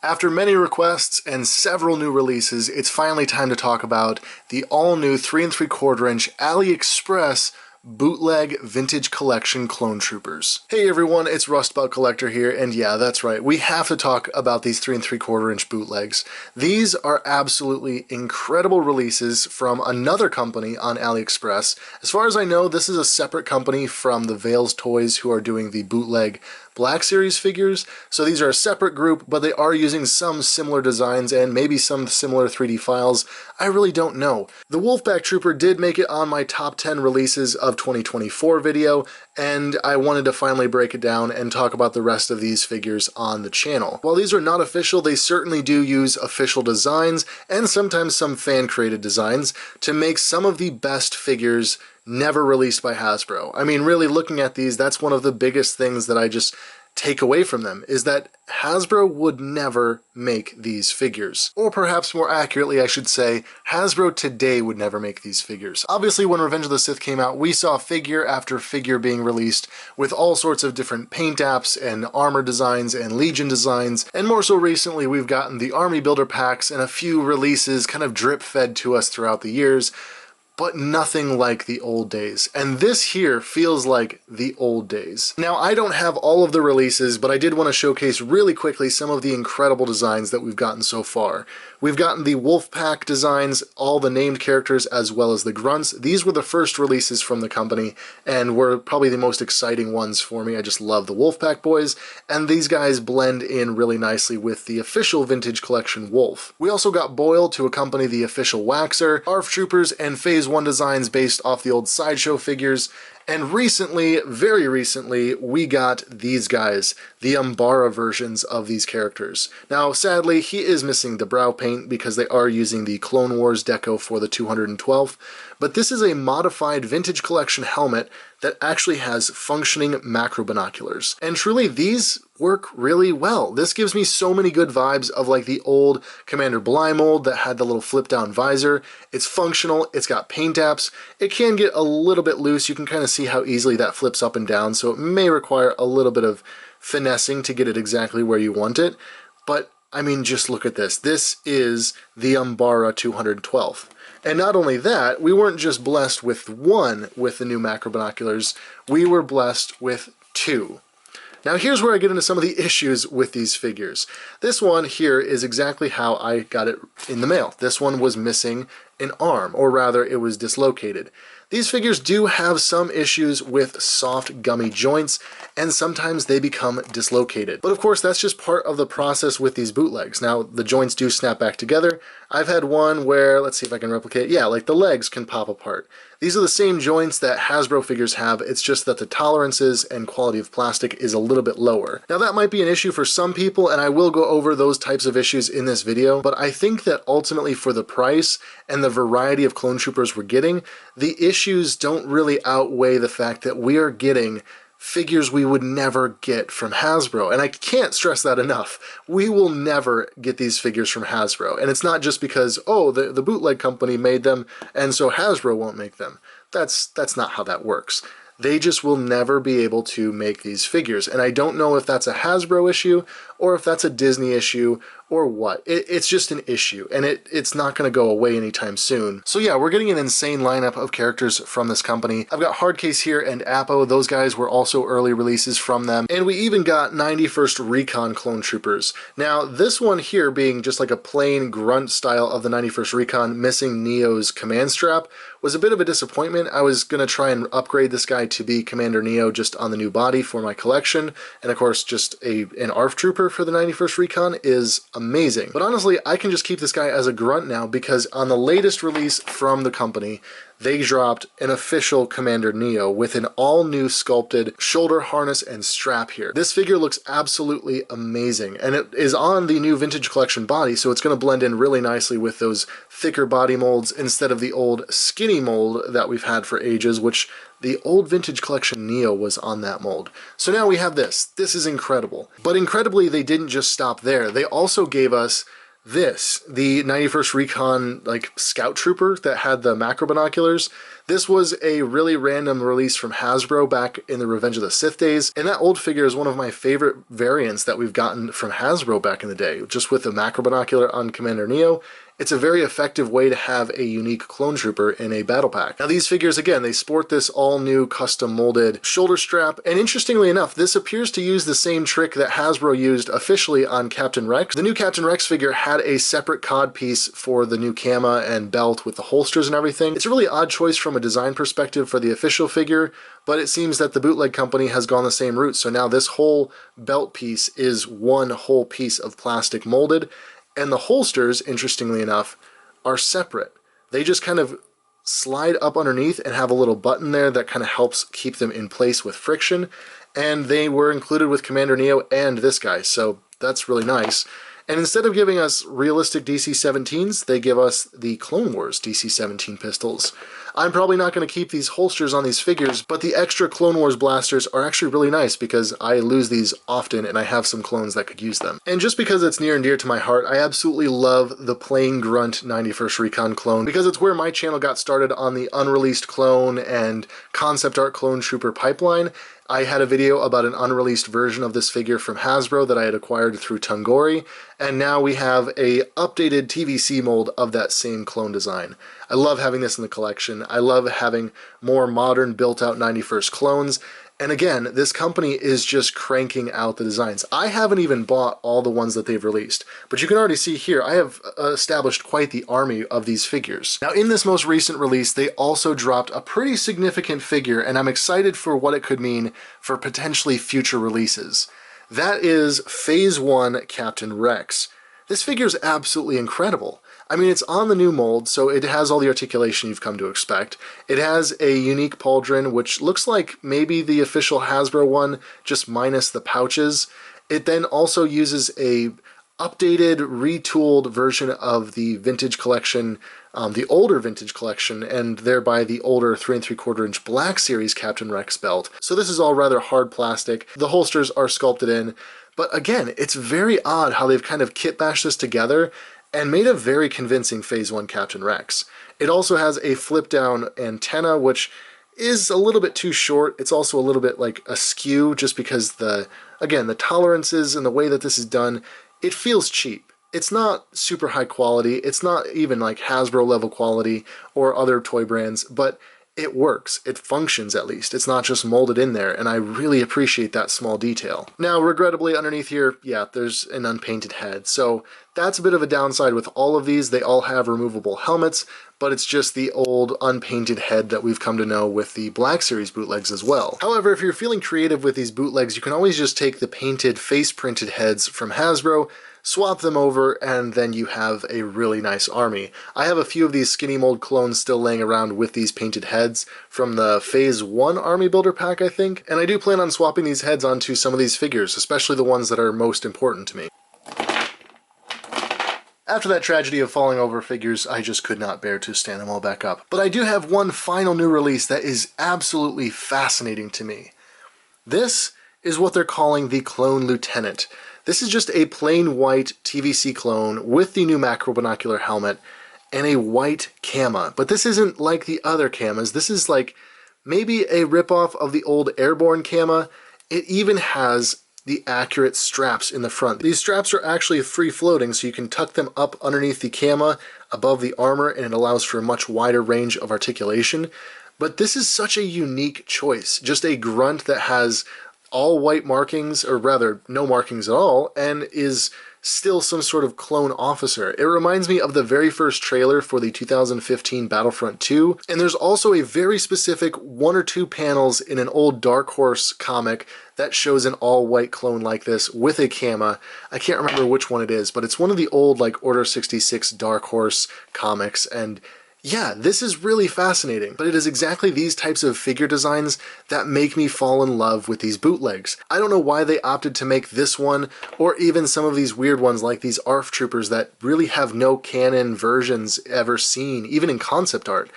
After many requests and several new releases, it's finally time to talk about the all-new 3 3/4 inch Aliexpress Bootleg Vintage Collection Clone Troopers. Hey everyone, it's Rustbelt Collector here, and yeah, that's right, we have to talk about these 3 3/4 inch bootlegs. These are absolutely incredible releases from another company on Aliexpress. As far as I know, this is a separate company from the Vales Toys who are doing the bootleg Black Series figures, so these are a separate group, but they are using some similar designs and maybe some similar 3D files. I really don't know. The Wolfpack Trooper did make it on my top 10 releases of 2024 video, and I wanted to finally break it down and talk about the rest of these figures on the channel. While these are not official, they certainly do use official designs and sometimes some fan-created designs to make some of the best figures never released by Hasbro. I mean, really looking at these, that's one of the biggest things that I just take away from them, is that Hasbro would never make these figures. Or perhaps more accurately, I should say, Hasbro today would never make these figures. Obviously, when Revenge of the Sith came out, we saw figure after figure being released with all sorts of different paint apps and armor designs and Legion designs, and more so recently we've gotten the Army Builder packs and a few releases kind of drip-fed to us throughout the years, but nothing like the old days. And this here feels like the old days. Now, I don't have all of the releases, but I did want to showcase really quickly some of the incredible designs that we've gotten so far. We've gotten the Wolfpack designs, all the named characters, as well as the grunts. These were the first releases from the company, and were probably the most exciting ones for me. I just love the Wolfpack boys, and these guys blend in really nicely with the official Vintage Collection Wolf. We also got Boyle to accompany the official Waxer, ARF Troopers, and Phase 1 designs based off the old Sideshow figures. And recently, very recently, we got these guys, the Umbara versions of these characters. Now, sadly, he is missing the brow paint because they are using the Clone Wars deco for the 212th, but this is a modified Vintage Collection helmet that actually has functioning macro binoculars. And truly, these work really well. This gives me so many good vibes of like the old Commander Bly mold that had the little flip down visor. It's functional, it's got paint apps. It can get a little bit loose. You can kind of see how easily that flips up and down, so it may require a little bit of finessing to get it exactly where you want it. But I mean, just look at this. This is the Umbara 212th. And not only that, we weren't just blessed with one with the new macro binoculars, we were blessed with two. Now here's where I get into some of the issues with these figures. This one here is exactly how I got it in the mail. This one was missing an arm, or rather it was dislocated. These figures do have some issues with soft gummy joints, and sometimes they become dislocated. But of course that's just part of the process with these bootlegs. Now the joints do snap back together. I've had one where, let's see if I can replicate, yeah, like the legs can pop apart. These are the same joints that Hasbro figures have, it's just that the tolerances and quality of plastic is a little bit lower. Now that might be an issue for some people, and I will go over those types of issues in this video, but I think that ultimately for the price and the variety of clone troopers we're getting, the issues don't really outweigh the fact that we are getting figures we would never get from Hasbro. And I can't stress that enough. We will never get these figures from Hasbro. And it's not just because, oh, the bootleg company made them and so Hasbro won't make them. That's not how that works. They just will never be able to make these figures. And I don't know if that's a Hasbro issue or if that's a Disney issue or what. It's just an issue, and it's not going to go away anytime soon. So yeah, we're getting an insane lineup of characters from this company. I've got Hardcase here and Apo. Those guys were also early releases from them. And we even got 91st Recon Clone Troopers. Now, this one here being just like a plain grunt style of the 91st Recon, missing Neyo's command strap, was a bit of a disappointment. I was going to try and upgrade this guy to be Commander Neyo just on the new body for my collection. And of course, just an ARF Trooper for the 91st Recon is amazing. But honestly, I can just keep this guy as a grunt now because on the latest release from the company, they dropped an official Commander Neyo with an all-new sculpted shoulder harness and strap here. This figure looks absolutely amazing, and it is on the new Vintage Collection body, so it's going to blend in really nicely with those thicker body molds instead of the old skinny mold that we've had for ages, which the old Vintage Collection Neyo was on that mold. So now we have this. This is incredible. But incredibly, they didn't just stop there. They also gave us this, the 91st Recon like scout trooper that had the macro binoculars. This was a really random release from Hasbro back in the Revenge of the Sith days, and that old figure is one of my favorite variants that we've gotten from Hasbro back in the day, just with the macro binocular on Commander Neyo. It's a very effective way to have a unique clone trooper in a battle pack. Now these figures, again, they sport this all-new custom molded shoulder strap, and interestingly enough, this appears to use the same trick that Hasbro used officially on Captain Rex. The new Captain Rex figure had a separate cod piece for the new cama and belt with the holsters and everything. It's a really odd choice from a design perspective for the official figure, but it seems that the Bootleg company has gone the same route, so now this whole belt piece is one whole piece of plastic molded. And the holsters, interestingly enough, are separate. They just kind of slide up underneath and have a little button there that kind of helps keep them in place with friction. And they were included with Commander Neyo and this guy, so that's really nice. And instead of giving us realistic DC-17s, they give us the Clone Wars DC-17 pistols. I'm probably not going to keep these holsters on these figures, but the extra Clone Wars blasters are actually really nice because I lose these often and I have some clones that could use them. And just because it's near and dear to my heart, I absolutely love the Plain Grunt 91st Recon clone because it's where my channel got started on the unreleased clone and concept art clone trooper pipeline. I had a video about an unreleased version of this figure from Hasbro that I had acquired through Tungori, and now we have a updated TVC mold of that same clone design. I love having this in the collection. I love having more modern built-out 91st clones, and again, this company is just cranking out the designs. I haven't even bought all the ones that they've released, but you can already see here, I have established quite the army of these figures. Now, in this most recent release, they also dropped a pretty significant figure, and I'm excited for what it could mean for potentially future releases. That is Phase 1 Captain Rex. This figure is absolutely incredible. I mean, it's on the new mold, so it has all the articulation you've come to expect. It has a unique pauldron, which looks like maybe the official Hasbro one, just minus the pouches. It then also uses a updated, retooled version of the vintage collection, the older vintage collection, and thereby the older 3 3/4 inch Black Series Captain Rex belt. So this is all rather hard plastic. The holsters are sculpted in, but again, it's very odd how they've kind of kit bashed this together and made a very convincing Phase 1 Captain Rex. It also has a flip-down antenna, which is a little bit too short. It's also a little bit like askew just because again, the tolerances and the way that this is done, it feels cheap. It's not super high quality. It's not even like Hasbro level quality or other toy brands, but it works. It functions at least. It's not just molded in there, and I really appreciate that small detail. Now, regrettably, underneath here, yeah, there's an unpainted head, so that's a bit of a downside with all of these. They all have removable helmets, but it's just the old unpainted head that we've come to know with the Black Series bootlegs as well. However, if you're feeling creative with these bootlegs, you can always just take the painted face-printed heads from Hasbro, swap them over, and then you have a really nice army. I have a few of these skinny mold clones still laying around with these painted heads from the Phase 1 Army Builder pack, I think, and I do plan on swapping these heads onto some of these figures, especially the ones that are most important to me. After that tragedy of falling over figures, I just could not bear to stand them all back up. But I do have one final new release that is absolutely fascinating to me. This is what they're calling the Clone Lieutenant. This is just a plain white TVC clone with the new macro binocular helmet and a white cama. But this isn't like the other camas. This is like maybe a ripoff of the old Airborne cama. It even has the accurate straps in the front. These straps are actually free floating, so you can tuck them up underneath the cama above the armor, and it allows for a much wider range of articulation. But this is such a unique choice. Just a grunt that has all white markings, or rather no markings at all, and is still some sort of clone officer. It reminds me of the very first trailer for the 2015 Battlefront 2, and there's also a very specific 1 or 2 panels in an old Dark Horse comic that shows an all-white clone like this with a cama. I can't remember which one it is, but it's one of the old like Order 66 Dark Horse comics, and yeah, this is really fascinating, but it is exactly these types of figure designs that make me fall in love with these bootlegs. I don't know why they opted to make this one, or even some of these weird ones like these ARF troopers that really have no canon versions ever seen, even in concept art,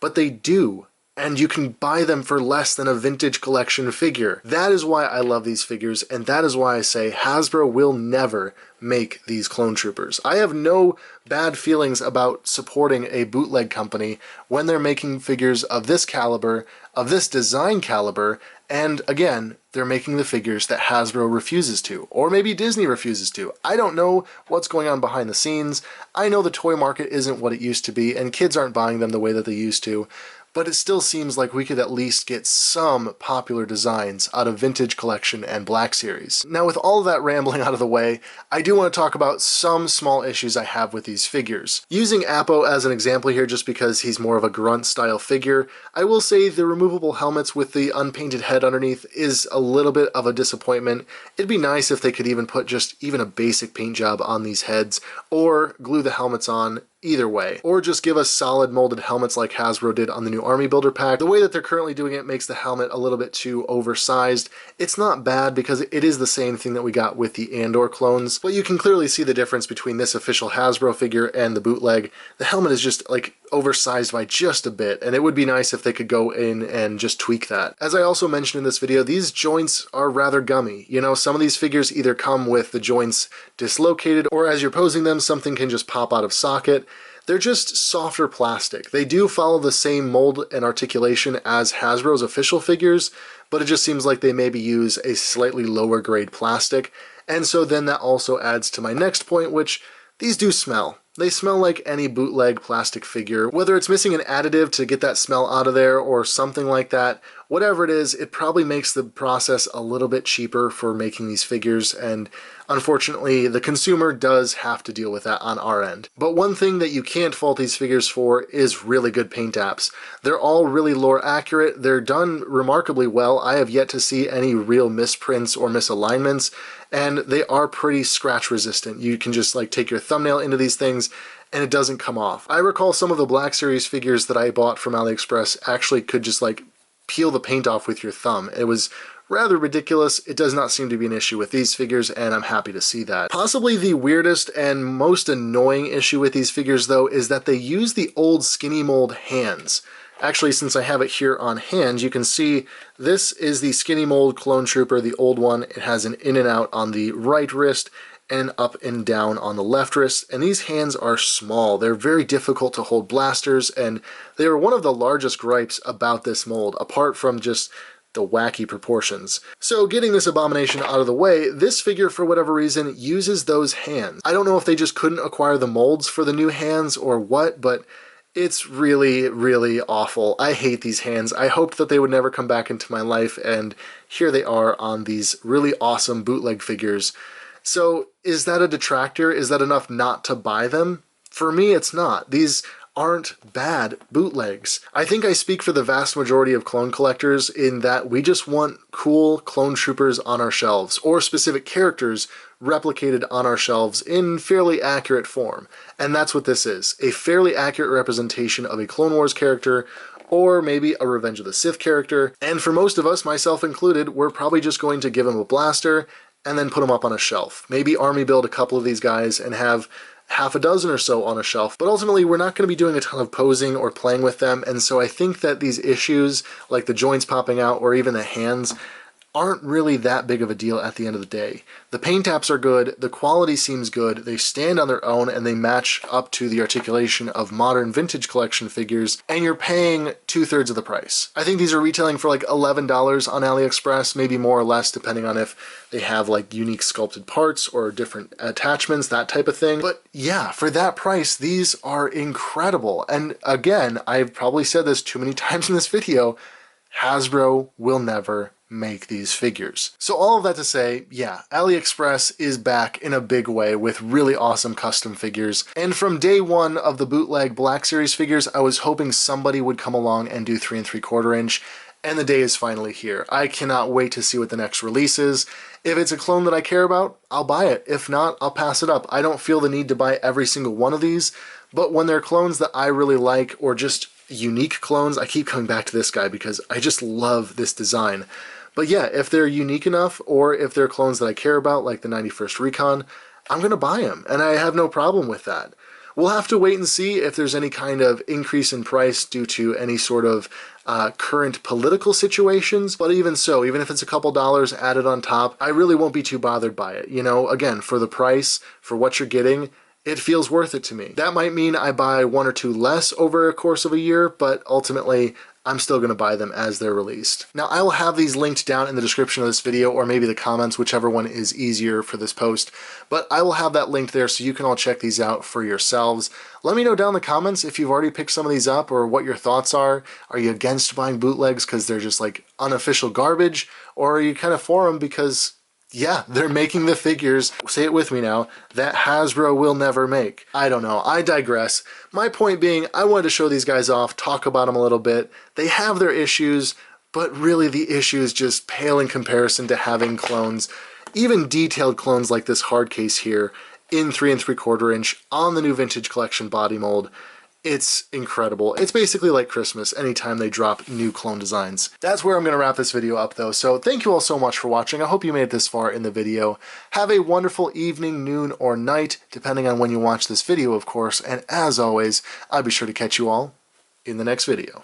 but they do. and you can buy them for less than a vintage collection figure. That is why I love these figures, and that is why I say Hasbro will never make these clone troopers. I have no bad feelings about supporting a bootleg company when they're making figures of this caliber, of this design caliber, and again, they're making the figures that Hasbro refuses to, or maybe Disney refuses to. I don't know what's going on behind the scenes. I know the toy market isn't what it used to be, and kids aren't buying them the way that they used to, but it still seems like we could at least get some popular designs out of Vintage Collection and Black Series. Now, with all of that rambling out of the way, I do want to talk about some small issues I have with these figures. Using Apo as an example here just because he's more of a grunt style figure, I will say the removable helmets with the unpainted head underneath is a little bit of a disappointment. It'd be nice if they could even put just even a basic paint job on these heads, or glue the helmets on. Either way, or just give us solid molded helmets like Hasbro did on the new Army Builder pack. The way that they're currently doing it makes the helmet a little bit too oversized. It's not bad because it is the same thing that we got with the Andor clones, but you can clearly see the difference between this official Hasbro figure and the bootleg. The helmet is just like oversized by just a bit, and it would be nice if they could go in and just tweak that. As I also mentioned in this video, these joints are rather gummy. You know, some of these figures either come with the joints dislocated, or as you're posing them, something can just pop out of socket. They're just softer plastic. They do follow the same mold and articulation as Hasbro's official figures, but it just seems like they maybe use a slightly lower grade plastic. And so then that also adds to my next point, which these do smell. They smell like any bootleg plastic figure. Whether it's missing an additive to get that smell out of there or something like that, whatever it is, it probably makes the process a little bit cheaper for making these figures, and unfortunately the consumer does have to deal with that on our end. But one thing that you can't fault these figures for is really good paint apps. They're all really lore accurate, they're done remarkably well. I have yet to see any real misprints or misalignments, and they are pretty scratch resistant. You can just like take your thumbnail into these things and it doesn't come off. I recall some of the Black Series figures that I bought from Aliexpress actually could just like peel the paint off with your thumb. It was rather ridiculous. It does not seem to be an issue with these figures, and I'm happy to see that. Possibly the weirdest and most annoying issue with these figures, though, is that they use the old skinny mold hands. Actually, since I have it here on hand, you can see this is the skinny mold clone trooper, the old one. It has an in and out on the right wrist and up and down on the left wrist, and these hands are small. They're very difficult to hold blasters, and they are one of the largest gripes about this mold, apart from just the wacky proportions. So getting this abomination out of the way, this figure for whatever reason uses those hands. I don't know if they just couldn't acquire the molds for the new hands or what, but it's really, really awful. I hate these hands. I hoped that they would never come back into my life, and here they are on these really awesome bootleg figures. So is that a detractor? Is that enough not to buy them? For me, it's not. These aren't bad bootlegs. I think I speak for the vast majority of clone collectors in that we just want cool clone troopers on our shelves, or specific characters replicated on our shelves in fairly accurate form. And that's what this is, a fairly accurate representation of a Clone Wars character, or maybe a Revenge of the Sith character. And for most of us, myself included, we're probably just going to give him a blaster and then put them up on a shelf. Maybe army build a couple of these guys and have half a dozen or so on a shelf, but ultimately we're not going to be doing a ton of posing or playing with them, and so I think that these issues, like the joints popping out or even the hands, aren't really that big of a deal at the end of the day. The paint apps are good, the quality seems good, they stand on their own, and they match up to the articulation of modern vintage collection figures, and you're paying 2/3 of the price. I think these are retailing for like $11 on AliExpress, maybe more or less depending on if they have like unique sculpted parts or different attachments, that type of thing. But yeah, for that price, these are incredible. And again, I've probably said this too many times in this video, Hasbro will never make these figures. So all of that to say, yeah, AliExpress is back in a big way with really awesome custom figures. And from day one of the bootleg Black Series figures, I was hoping somebody would come along and do 3 3/4 inch, and the day is finally here. I cannot wait to see what the next release is. If it's a clone that I care about, I'll buy it. If not, I'll pass it up. I don't feel the need to buy every single one of these, but when they're clones that I really like, or just unique clones, I keep coming back to this guy because I just love this design. But yeah, if they're unique enough, or if they're clones that I care about, like the 91st Recon, I'm going to buy them, and I have no problem with that. We'll have to wait and see if there's any kind of increase in price due to any sort of current political situations, but even so, even if it's a couple dollars added on top, I really won't be too bothered by it. You know, again, for the price, for what you're getting, it feels worth it to me. That might mean I buy one or two less over a course of a year, but ultimately, I'm still going to buy them as they're released. Now, I will have these linked down in the description of this video, or maybe the comments, whichever one is easier for this post, but I will have that linked there so you can all check these out for yourselves. Let me know down in the comments if you've already picked some of these up or what your thoughts are. Are you against buying bootlegs because they're just like unofficial garbage, or are you kind of for them because yeah, they're making the figures, say it with me now, that Hasbro will never make? I don't know, I digress. My point being, I wanted to show these guys off, talk about them a little bit. They have their issues, but really the issues just pale in comparison to having clones, even detailed clones like this hard case here, in 3 3/4 inch on the new Vintage Collection body mold. It's incredible. It's basically like Christmas anytime they drop new clone designs. That's where I'm going to wrap this video up though, so thank you all so much for watching. I hope you made it this far in the video. Have a wonderful evening, noon, or night, depending on when you watch this video, of course, and as always, I'll be sure to catch you all in the next video.